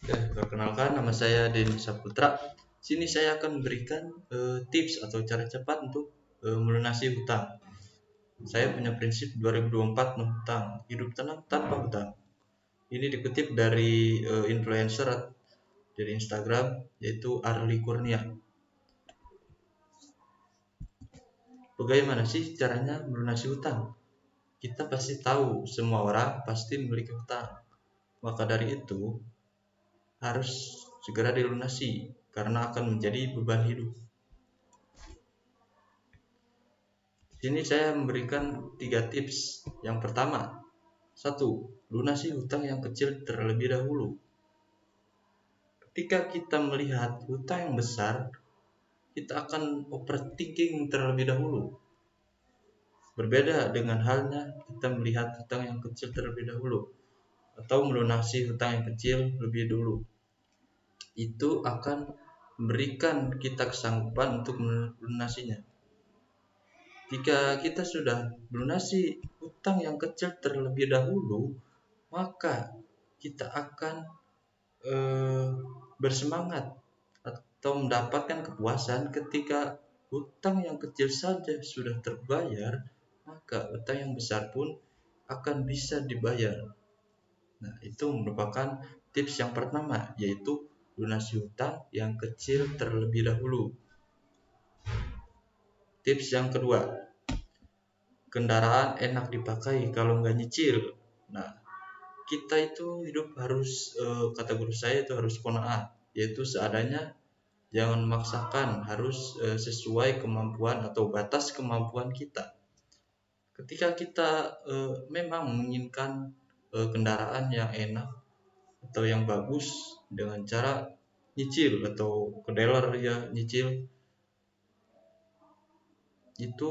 Perkenalkan, nama saya Denny Saputra. Sini saya akan memberikan tips atau cara cepat untuk melunasi hutang. Saya punya prinsip 2024 no hutang, hidup tenang tanpa hutang. Ini dikutip dari influencer dari Instagram, yaitu Arli Kurnia. Bagaimana sih caranya melunasi hutang? Kita pasti tahu, semua orang pasti memiliki hutang. Maka dari itu, harus segera dilunasi karena akan menjadi beban hidup. Sini saya memberikan 3 tips. Yang pertama, 1. Lunasi hutang yang kecil terlebih dahulu. Ketika kita melihat hutang yang besar, kita akan overthinking terlebih dahulu. Berbeda dengan halnya kita melihat hutang yang kecil terlebih dahulu atau melunasi hutang yang kecil lebih dulu. Itu akan memberikan kita kesanggupan untuk melunasinya. Jika kita sudah melunasi hutang yang kecil terlebih dahulu, maka kita akan bersemangat atau mendapatkan kepuasan ketika hutang yang kecil saja sudah terbayar, maka hutang yang besar pun akan bisa dibayar. Nah, itu merupakan tips yang pertama, yaitu lunasi hutang yang kecil terlebih dahulu. Tips yang kedua, kendaraan enak dipakai kalau nggak nyicil. Nah, kita itu hidup harus, kata guru saya itu harus qanaah, yaitu seadanya, jangan memaksakan, harus sesuai kemampuan atau batas kemampuan kita. Ketika kita memang menginginkan kendaraan yang enak atau yang bagus dengan cara nyicil atau ke dealer ya nyicil, itu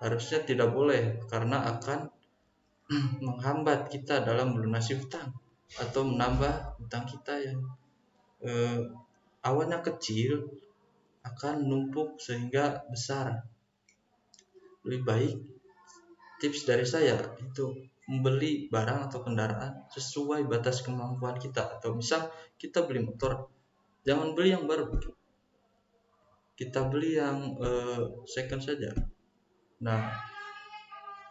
harusnya tidak boleh karena akan menghambat kita dalam melunasi hutang atau menambah hutang kita yang awalnya kecil akan numpuk sehingga besar. Lebih baik tips dari saya itu membeli barang atau kendaraan sesuai batas kemampuan kita. Atau misal kita beli motor, jangan beli yang baru, kita beli yang second saja. Nah,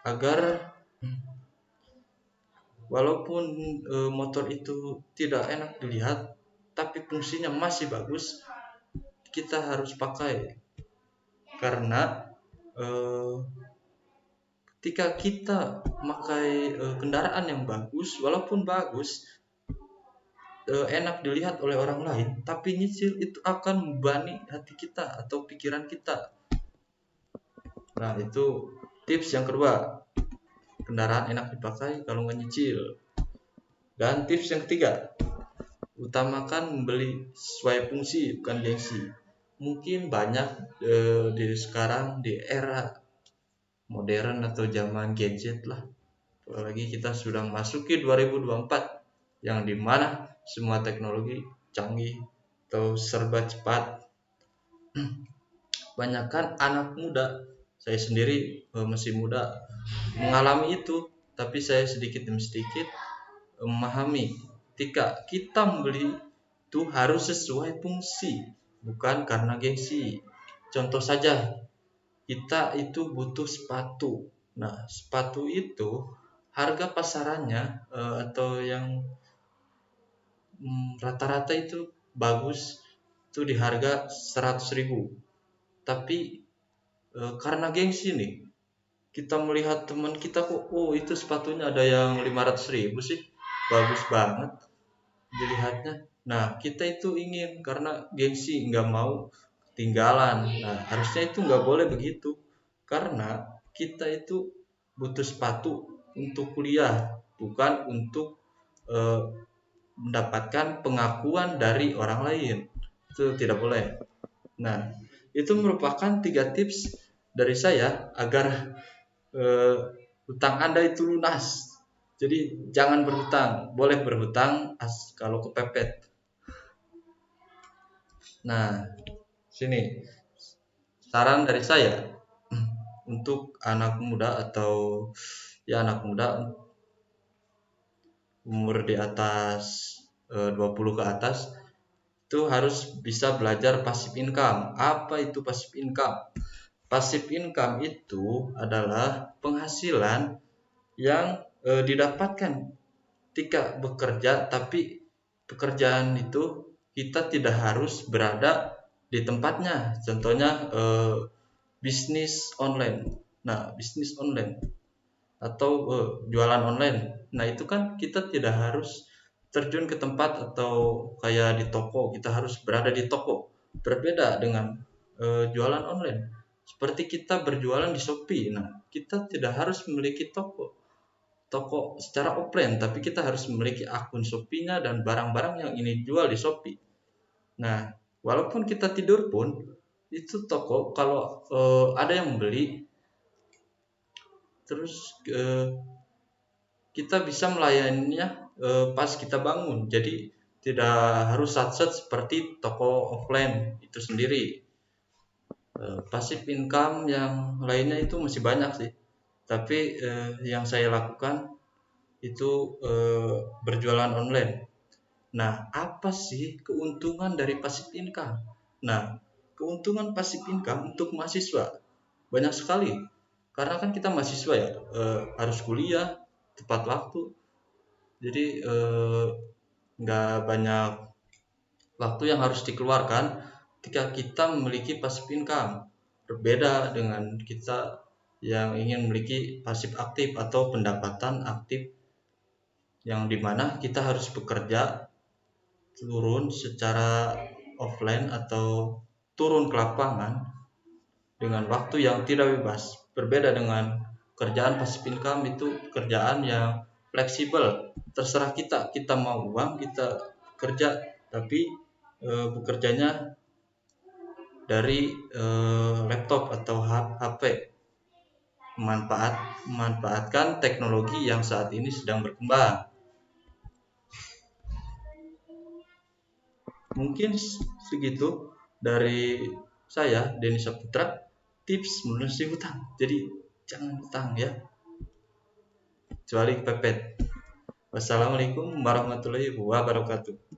agar walaupun motor itu tidak enak dilihat, tapi fungsinya masih bagus, kita harus pakai. Karena ketika kita memakai kendaraan yang bagus, walaupun bagus, enak dilihat oleh orang lain, tapi nyicil itu akan membebani hati kita atau pikiran kita. Nah, itu tips yang kedua, kendaraan enak dipakai kalau nggak nyicil. Dan tips yang ketiga, utamakan membeli sesuai fungsi bukan gengsi. Mungkin banyak di sekarang di era modern atau zaman gadget lah, apalagi kita sudah memasuki 2024 yang dimana semua teknologi canggih atau serba cepat. Banyakkan anak muda, saya sendiri masih muda, mengalami itu, tapi saya sedikit demi sedikit memahami ketika kita membeli itu harus sesuai fungsi, bukan karena gengsi. Contoh saja, kita itu butuh sepatu. Nah, sepatu itu harga pasarannya atau yang rata-rata itu bagus itu di harga 100.000. Tapi karena gengsi nih, kita melihat teman kita kok, oh itu sepatunya ada yang 500.000 sih, bagus banget dilihatnya. Nah, kita itu ingin karena gengsi, nggak mau ketinggalan. Nah, harusnya itu nggak boleh begitu, karena kita itu butuh sepatu untuk kuliah, bukan untuk mendapatkan pengakuan dari orang lain. Itu tidak boleh. Nah, itu merupakan 3 tips dari saya agar hutang Anda itu lunas. Jadi jangan berhutang, boleh berhutang kalau kepepet. Nah, sini saran dari saya untuk anak muda atau ya anak muda umur di atas 20 ke atas itu harus bisa belajar passive income. Apa itu passive income? Passive income itu adalah penghasilan yang didapatkan ketika bekerja, tapi pekerjaan itu kita tidak harus berada di tempatnya. Contohnya bisnis online. Nah, bisnis online atau jualan online. Nah, itu kan kita tidak harus terjun ke tempat atau kayak di toko, kita harus berada di toko. Berbeda dengan jualan online. Seperti kita berjualan di Shopee. Nah, kita tidak harus memiliki toko secara offline, tapi kita harus memiliki akun Shopee-nya dan barang-barang yang ini jual di Shopee. Nah, walaupun kita tidur pun itu toko kalau ada yang membeli, terus kita bisa melayaninya pas kita bangun. Jadi tidak harus satset seperti toko offline itu sendiri. Passive income yang lainnya itu masih banyak sih. Tapi yang saya lakukan itu berjualan online. Nah, apa sih keuntungan dari passive income? Nah, keuntungan passive income untuk mahasiswa banyak sekali. Karena kan kita mahasiswa ya, harus kuliah tepat waktu. Jadi nggak banyak waktu yang harus dikeluarkan ketika kita memiliki passive income. Berbeda dengan kita yang ingin memiliki pasif aktif atau pendapatan aktif, yang dimana kita harus bekerja turun secara offline atau turun ke lapangan dengan waktu yang tidak bebas. Berbeda dengan kerjaan passive income, itu kerjaan yang fleksibel, terserah kita mau uang kita kerja, tapi bekerjanya dari laptop atau HP, memanfaatkan teknologi yang saat ini sedang berkembang. Mungkin segitu dari saya, Denny Saputra, tips melunasi hutang. Jadi jangan hutang ya, kecuali kepepet. Wassalamualaikum warahmatullahi wabarakatuh.